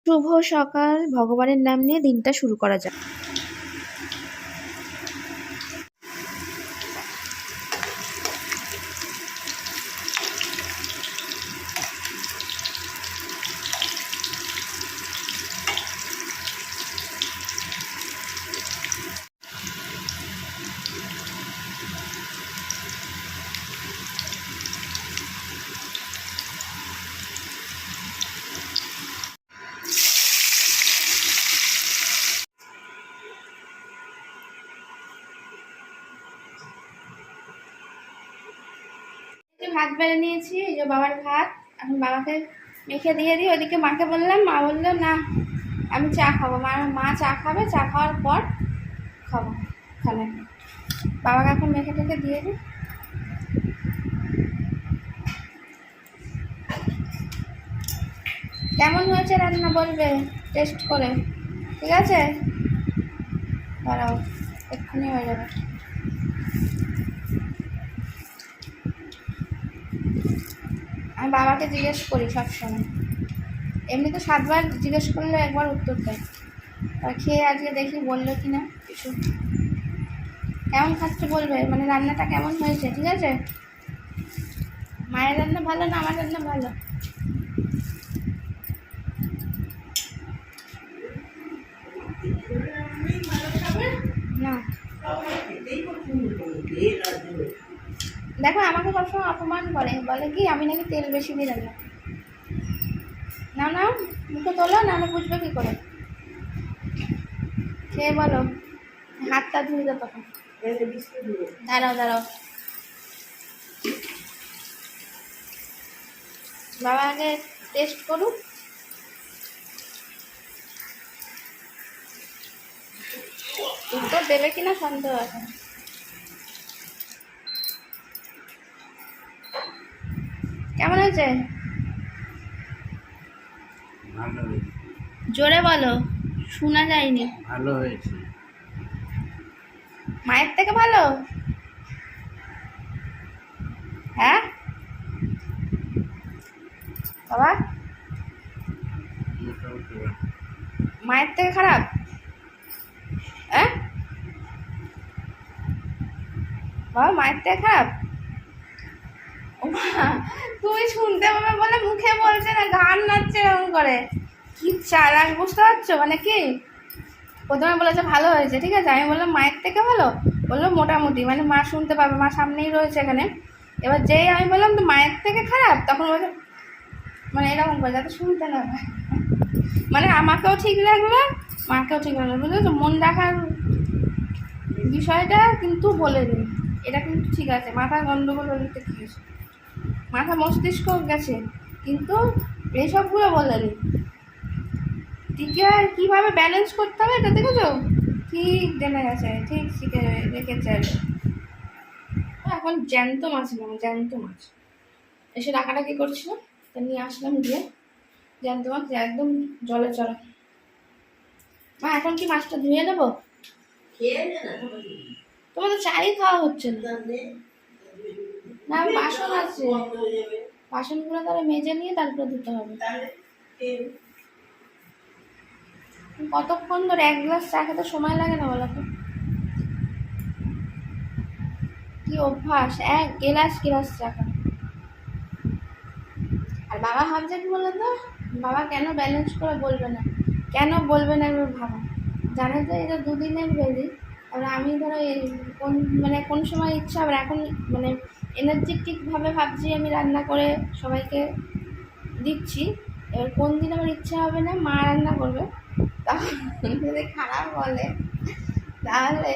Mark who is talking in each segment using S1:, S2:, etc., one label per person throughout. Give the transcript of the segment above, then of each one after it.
S1: শুভ সকাল, ভগবানের নাম নিয়ে দিনটা শুরু করা যাক। ভাত বেড়ে নিয়েছি, এই যে বাবার ভাত। এখন বাবাকে মেখে দিয়ে দিই। ওইদিকে মাকে বললাম, মা বললো না আমি চা খাবো। মা চা খাবে, চা খাওয়ার পর খাবো খানে। বাবাকে এখন মেখে টেখে দিয়ে দিই। কেমন হয়েছে রান্না বলবে টেস্ট করে, ঠিক আছে? দাঁড়াও, এক্ষুনি হয়ে যাবে। আমি বাবাকে জিজ্ঞেস করি সবসময়, এমনি তো 7 বার জিজ্ঞেস করলে একবার উত্তর দেয়। আর খেয়ে আজকে দেখি বললো কি না কিছু। কেমন খাচ্ছে বলবে, মানে রান্নাটা কেমন হয়েছে, ঠিক আছে? মায়ের রান্না ভালো না আমার রান্না ভালো? না, দেখো আমাকে সবসময় অপমান করে, বলে কি আমি নাকি তেল বেশি দিয়ে রান্না। না না, মুখে তোলো, নাহলে বুঝবে কি করে। খেয়ে বলো, হাতটা ধুয়ে দাও তখন। দাঁড়াও দাঁড়াও, বাবা আগে টেস্ট করুক। উত্তর দেবে কিনা সন্দেহ আছে। কেমন হয়েছে? জোরে বলো, শোনা যায়নি।
S2: ভালো হয়েছে।
S1: মায়ের থেকে ভালো? হ্যাঁ বাবা, মায়ের থেকে খারাপ? হ্যাঁ বাবা, মায়ের থেকে খারাপ? তুমি শুনতে পাবে বলে মুখে বলছে না, গান নাচছে এরকম করে। কি চালাক, বুঝতে পারছো? মানে কি, প্রথমে বলেছে ভালো হয়েছে, ঠিক আছে, আমি বললাম মায়ের থেকে ভালো, বললো মোটামুটি, মানে মা শুনতে পাবে, মা সামনেই রয়েছে এখানে। এবার যেই আমি বললাম তো মায়ের থেকে খারাপ, তখন বলছে মানে এরকম করে যাতে শুনতে না পায়। মানে আমাকেও ঠিক লাগলো, মাকেও ঠিক লাগলো, বুঝেছো? মন রাখার বিষয়টা কিন্তু বলে দিন, এটা কিন্তু ঠিক আছে। মাথা গন্ডগোল হলে তো কি হয়েছে, মাথা মস্তিষ্ক গেছে, কিন্তু এইসবগুলো বলে দিন। টিকে আর কীভাবে ব্যালেন্স করতে হবে এটা দেখেছো? ঠিক জেনে গেছে, ঠিক শিখে রেখেছে। এখন জ্যান্ত মাছ নেবো, জ্যান্ত মাছ। এসে ডাকাডাকি করছিল, তা নিয়ে আসলাম দিয়ে জ্যান্ত মাছ একদম জলে চড়া। মা এখন কি মাছটা ধুয়ে নেবো? তোমাদের চাই খাওয়া হচ্ছে না। না, বাসন আছে, বাসনগুলো তাহলে মেজে নিয়ে তারপরে ধুতে হবে। কতক্ষণ ধরে 1 গ্লাস চা খেতে সময় লাগে না বলো তো? কি অভ্যাস, 1 গ্লাস চা খায়। আর বাবা ভাবছে কি বলো তো, বাবা কেন ব্যালেন্স করে বলবে না, কেন বলবে না এবার ভাবা। জানে যে এটা 2 দিনের বেরি। আর আমি ধরো কোন মানে কোন সময় ইচ্ছা হবে, এখন মানে এনার্জেটিকভাবে ভাবছি আমি রান্না করে সবাইকে দিচ্ছি। এবার কোন দিন আমার ইচ্ছা হবে না, মা রান্না করবে, তখন যদি খারাপ বলে তাহলে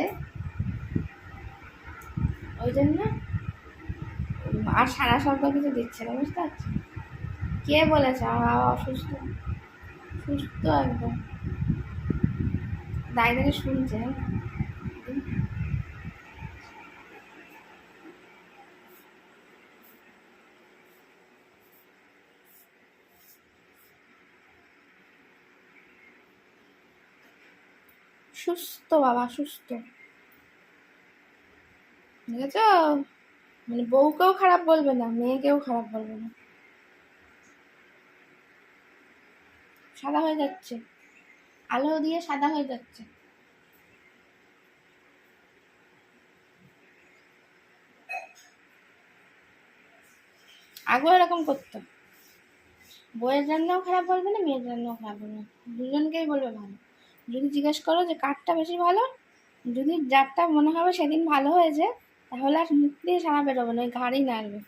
S1: ওই জন্য আর সারা সরকার কিছু দিচ্ছে না, বুঝতে পারছি। কে বলেছে আমার বাবা অসুস্থ? সুস্থ একদম, দাঁড়িয়ে শুনছে। সুস্থ বাবা, সুস্থ, বুঝেছ? মানে বউকেও খারাপ বলবে না, মেয়েকেও খারাপ বলবে না, সাদা হয়ে যাচ্ছে, আলো দিয়ে সাদা হয়ে যাচ্ছে। আগেও এরকম করতো। বইয়ের রান্নাও খারাপ বলবে না, মেয়ের রান্নাও খারাপ বলবে না, দুজনকেই বলবে ভালো। যদি জিজ্ঞেস করো যে কারটা বেশি ভালো, যদি যারটা মনে হবে সেদিন ভালো হয়েছে, তাহলে আর মুখ দিয়ে সারা বেরোবে না, ওই ঘাড়ই নাড়বে।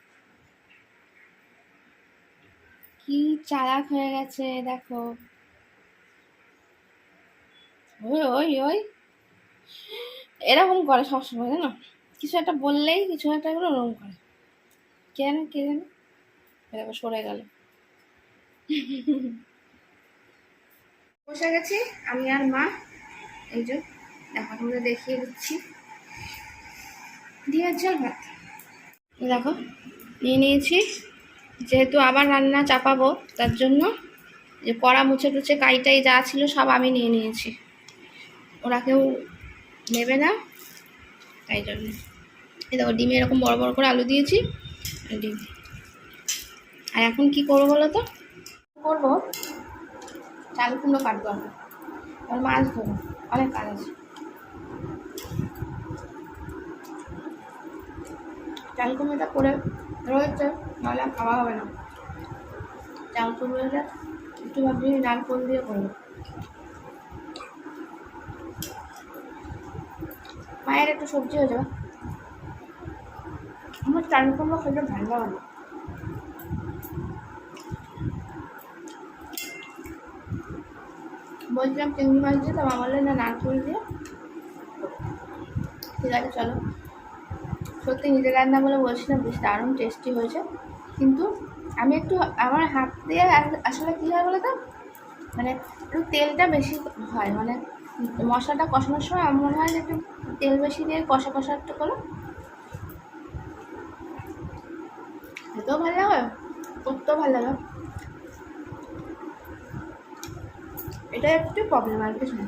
S1: কি চালাক হয়ে গেছে দেখো। ওই ওই ওই এরকম করে সবসময়, জানো, কিছু একটা বললেই কিছু একটা করে ওরকম করে। কেন কে জানে, এরকম সরে গেল। বসে গেছি আমি আর মা, এই যে দেখো তোমাদের দেখিয়ে দিচ্ছি, দিয়ে ঝাল ভাত দেখো নিয়ে নিয়েছি। যেহেতু আবার রান্না চাপাবো, তার জন্য যে কড়া মুছে টুছে কাইটাই যা ছিল সব আমি নিয়ে নিয়েছি, ওরা কেউ নেবে না, তাই জন্য। এই দেখো ডিমে এরকম বড় বড় করে আলু দিয়েছি, ডিম। আর এখন কি করবো বলো তো, করবো চাল কুমড়ো কাটবো, আর মাছ ধরবো, অনেক কাজ আছে। চাল কুমড়োটা করে রয়েছে, নাহলে খাওয়া হবে না। চাল কুমড়োটা একটু ভাবছি ডাল ফোল দিয়ে করবো। মায়ের একটু সবজি হয়ে যাবে, আমার চাল কুমড়ো খেতে ভালো লাগে না। বলছিলাম চিংড়ি মাছ দিয়ে, তো মা বললেন না নারকেল দিয়ে। ঠিক আছে চলো, সত্যি নিজের রান্না বলে বলছিলাম বেশ দারুণ টেস্টি হয়েছে। কিন্তু আমি একটু আমার হাত দিয়ে আসলে কী হয় বলো তো, মানে একটু তেলটা বেশি হয়, মানে মশলাটা কষানোর সময় আমার মনে হয় যে একটু তেল বেশি দিয়ে কষা কষা একটু করো, খেতেও ভালো লাগে, করতেও ভালো লাগে। এটা একটু প্রবলেম, আর কিছু না।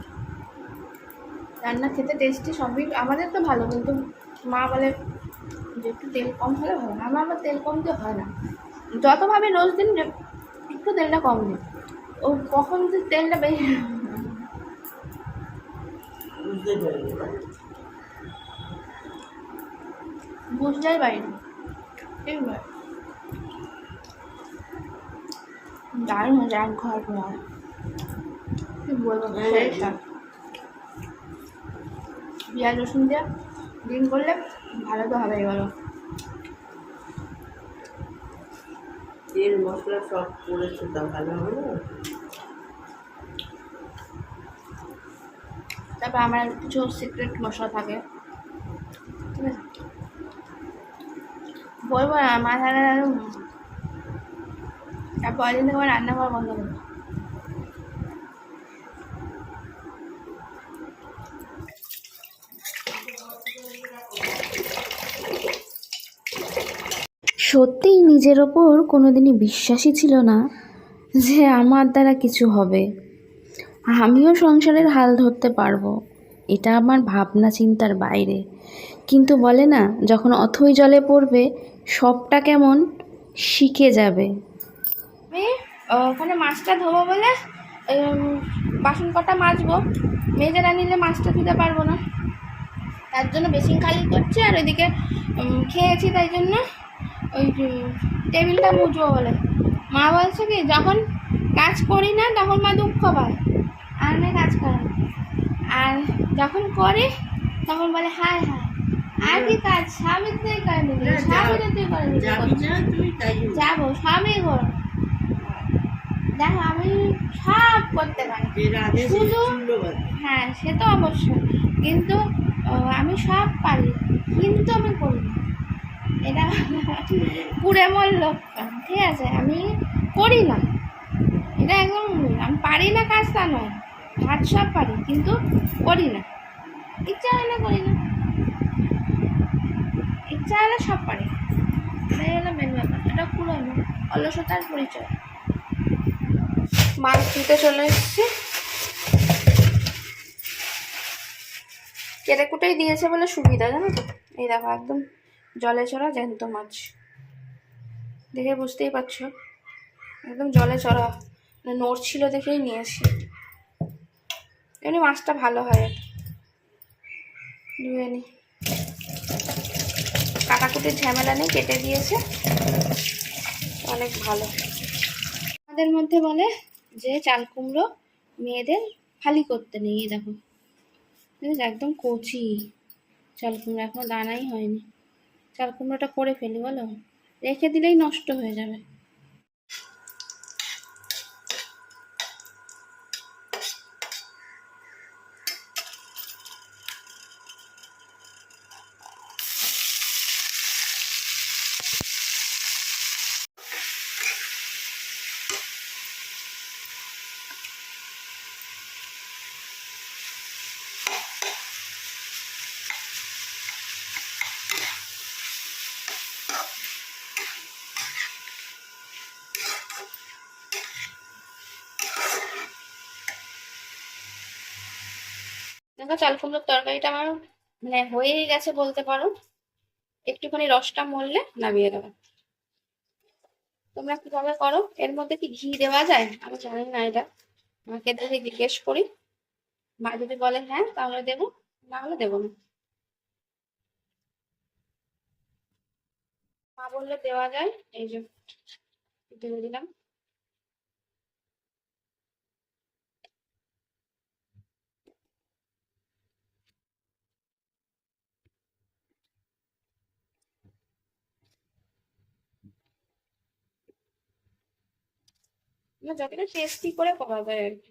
S1: রান্না খেতে টেস্টি সবই আমাদের তো ভালো, কিন্তু মা বলে যে একটু তেল কম হলে ভালো। আমার আবার তেল কম দিয়ে হয় না, যত ভাবে রোজ দিন যে একটু তেলটা কম দিই, ও কখন যে তেলটা বেশি বুঝতেই পারি না। ঠিক নয়, দারুণ হয়েছে, এক ঘর ঘর কি বলবো, পেঁয়াজ রসুন দিয়ে ডিম করলে ভালো তো হবেই বলো।
S2: তেল মশলা সব করেছে, তা ভালো হবে না।
S1: তারপর আমার কিছু সিক্রেট মশলা থাকে, ঠিক আছে, বলবো না, মাথাটা তারপর দিন থেকে আমার রান্না করা বন্ধ করবো।
S3: সত্যিই নিজের ওপর কোনোদিনই বিশ্বাসই ছিল না যে আমার দ্বারা কিছু হবে, আমিও সংসারের হাল ধরতে পারবো। এটা আমার ভাবনা চিন্তার বাইরে। কিন্তু বলে না, যখন অথই জলে পড়বে সবটা কেমন শিখে যাবে।
S1: আমি ওখানে মাছটা ধোবো বলে বাসন কটা মাজবো, মেজে নিলে মাছটা ধুতে পারবো না, তার জন্য বেসিন খালি করছি। আর ওইদিকে খেয়েছি, তাই জন্য ওই টেবিলটা মুছবো বলে। মা বলছে কি, যখন কাজ করি না তখন মা দুঃখ পায়, আর আমি কাজ করি, আর যখন করি তখন বলে হায় হায় আর কি কাজ, স্বামী তুই করে নিবি, স্বামী তুই করে নিবি, যাবো স্বামী করো। দেখো আমি সব করতে পারি, শুধু হ্যাঁ সে তো অবশ্যই, কিন্তু আমি সব পারি, কিন্তু আমি করি না। এটা পুরে মোর লক্ষণ, ঠিক আছে, আমি করি না, এটা একদম আমি পারি না কাজ তা নয়, কাজ সব পারি কিন্তু করি না, ইচ্ছা হয় না করি না, ইচ্ছা হলে সব পারি, এটাই হলো মেন ব্যাপার। এটা পুরো অলসতার পরিচয়। মাছ ধুতে চলে এসেছি, কেটে কুটেই দিয়েছে বলে সুবিধা, জানো তো। এই দেখো একদম জলে চড়া জ্যান্ত মাছ, দেখে বুঝতেই পারছো একদম জলে চড়া নড়ছিল দেখেই নিয়েছি। এমনি মাছটা ভালো হয়, ধুয়ে নি, কাটাকুটির ঝামেলা নেই, কেটে দিয়েছে, অনেক ভালো। আমাদের মধ্যে বলে যে চাল কুমড়ো মেয়েদের ফালি করতে নেই। এই দেখো একদম কচি চাল কুমড়ো, এখনো দানাই হয়নি। চাল কুমড়োটা করে ফেলি বলো, রেখে দিলেই নষ্ট হয়ে যাবে। দেখো চাল কুমড়োর তরকারিটা আমার মানে হয়েই গেছে বলতে পারো। একটুখানি রসটা মরলে নামিয়ে দেবো। তোমরা কিভাবে করো? এর মধ্যে কি ঘি দেওয়া যায়? আমি জানি না এটা, মাকে দেখে জিজ্ঞেস করি। মা যদি বলে হ্যাঁ তাহলে দেবো, না হলে দেবো না। মা বললে দেওয়া যায়, এই যে দিয়ে দিলাম। যতটা টেস্টি করে করা যায় আর কি।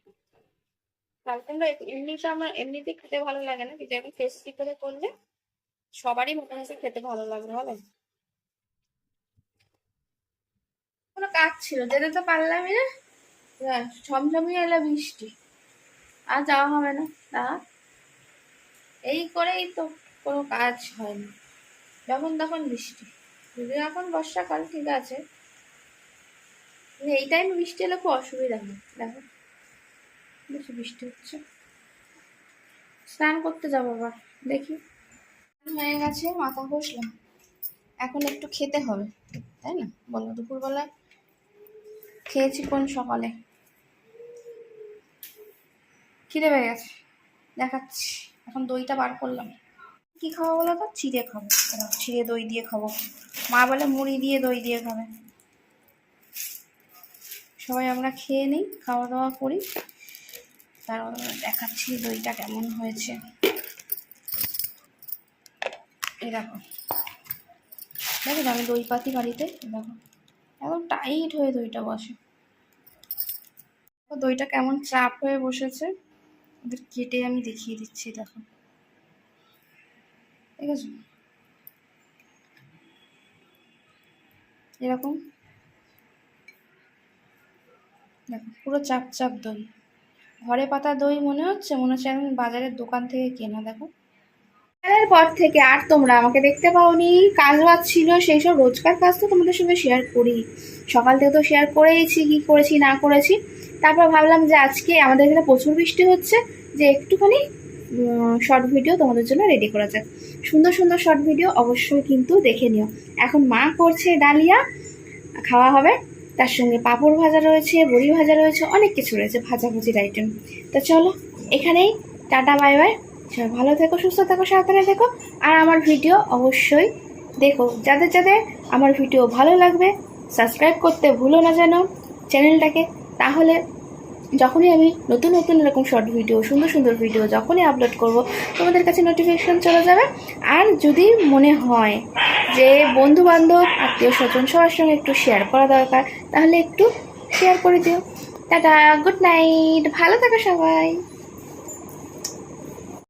S1: চাল কুমড়ো এমনিতে আমার এমনিতে খেতে ভালো লাগে না, কিন্তু আমি টেস্টি করে করলে সবারই মোটামুটি খেতে ভালো লাগবে, বলো? কোনো কাজ ছিল, যেতে তো পারলামই না। ঝমঝমিয়ে এলো বৃষ্টি, আর যাওয়া হবে না। এই করেই তো কোনো কাজ হয় না, যখন তখন বৃষ্টি। যদি এখন বর্ষাকাল ঠিক আছে, এই টাইমে বৃষ্টি এলে খুব অসুবিধা হয়। দেখো বেশি বৃষ্টি হচ্ছে, স্নান করতে যাবো আবার, দেখি। হয়ে গেছে, মাথা ঘষলাম, এখন একটু খেতে হবে, তাই না বলো? দুপুরবেলায় খেয়েছি কোন সকালে, খিদে পেয়ে গেছে, দেখাচ্ছি। এখন দইটা বার করলাম। কি খাবো বলো তো? চিড়ে খাবো, চিড়ে দই দিয়ে খাবো। মা বলে মুড়ি দিয়ে দই দিয়ে খাবে। সবাই আমরা খেয়ে নিই, খাওয়া দাওয়া করি, তারপর দেখাচ্ছি দইটা কেমন হয়েছে। এরকম দেখো, আমি দই পাতি বাড়িতে, দেখো একদম টাইট হয়ে দইটা বসে। দইটা কেমন চাপ হয়ে বসেছে, ওদের কেটে আমি দেখিয়ে দিচ্ছি, দেখো ঠিক আছে, এরকম দেখো পুরো চাপ চাপ দই, ঘরে পাতা দই মনে হচ্ছে একদম বাজারের দোকান থেকে কেনা। দেখো এর পর থেকে আর তোমরা আমাকে দেখতে পাওনি, কাজ বাজ ছিল, সেই সব রোজকার কাজ তো তোমাদের সঙ্গে শেয়ার করি। সকাল থেকে তো শেয়ার করেইছি কি করেছি না করেছি। তারপর ভাবলাম যে আজকে আমাদের এখানে প্রচুর বৃষ্টি হচ্ছে, যে একটুখানি শর্ট ভিডিও তোমাদের জন্য রেডি করা যাক। সুন্দর সুন্দর শর্ট ভিডিও অবশ্যই কিন্তু দেখে নিও। এখন মা করছে ডালিয়া, খাওয়া হবে, তার সঙ্গে পাঁপড় ভাজা রয়েছে, বড়ি ভাজা রয়েছে, অনেক কিছু রয়েছে ভাজাভুজির আইটেম। তো চলো এখানেই টাটা বাই বাই, সবাই ভালো থেকো, সুস্থ থাকো, সাবধানে থেকো। আর আমার ভিডিও অবশ্যই দেখো, যাদের যাদের আমার ভিডিও ভালো লাগবে সাবস্ক্রাইব করতে ভুলো না যেন চ্যানেলটাকে, তাহলে যখনই আমি নতুন নতুন এরকম শর্ট ভিডিও, সুন্দর সুন্দর ভিডিও যখনই আপলোড করব তোমাদের কাছে নোটিফিকেশন চলে যাবে। আর যদি মনে হয় যে বন্ধু বান্ধব আত্মীয় স্বজন সবার সঙ্গে একটু শেয়ার করা দরকার, তাহলে একটু শেয়ার করে দিও। টাটা, গুড নাইট, ভালো থাকো সবাই।